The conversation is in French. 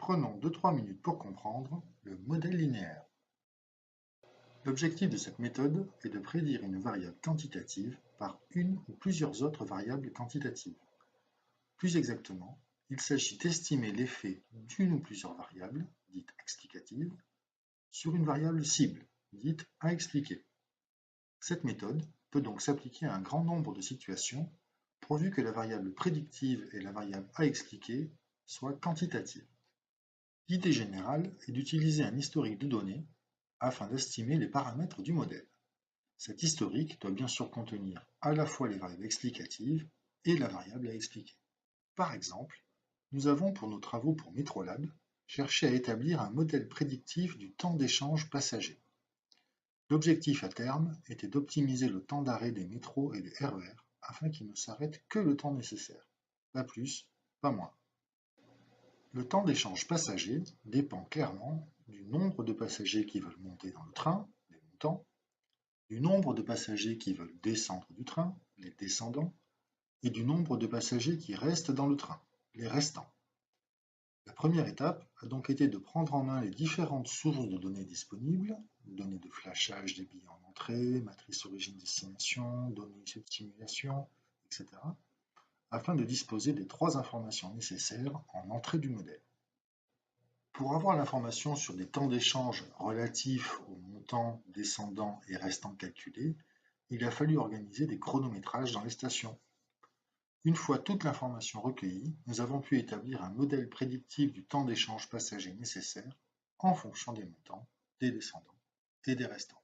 Prenons 2-3 minutes pour comprendre le modèle linéaire. L'objectif de cette méthode est de prédire une variable quantitative par une ou plusieurs autres variables quantitatives. Plus exactement, il s'agit d'estimer l'effet d'une ou plusieurs variables, dites explicatives, sur une variable cible, dite à expliquer. Cette méthode peut donc s'appliquer à un grand nombre de situations, pourvu que la variable prédictive et la variable à expliquer soient quantitatives. L'idée générale est d'utiliser un historique de données afin d'estimer les paramètres du modèle. Cet historique doit bien sûr contenir à la fois les variables explicatives et la variable à expliquer. Par exemple, nous avons pour nos travaux pour Metrolab cherché à établir un modèle prédictif du temps d'échange passager. L'objectif à terme était d'optimiser le temps d'arrêt des métros et des RER afin qu'ils ne s'arrêtent que le temps nécessaire, pas plus, pas moins. Le temps d'échange passager dépend clairement du nombre de passagers qui veulent monter dans le train, les montants, du nombre de passagers qui veulent descendre du train, les descendants, et du nombre de passagers qui restent dans le train, les restants. La première étape a donc été de prendre en main les différentes sources de données disponibles, données de flashage des billets en entrée, matrice origine-destination, données issues de simulation, etc., afin de disposer des 3 informations nécessaires en entrée du modèle. Pour avoir l'information sur des temps d'échange relatifs aux montants, descendants et restants calculés, il a fallu organiser des chronométrages dans les stations. Une fois toute l'information recueillie, nous avons pu établir un modèle prédictif du temps d'échange passager nécessaire en fonction des montants, des descendants et des restants.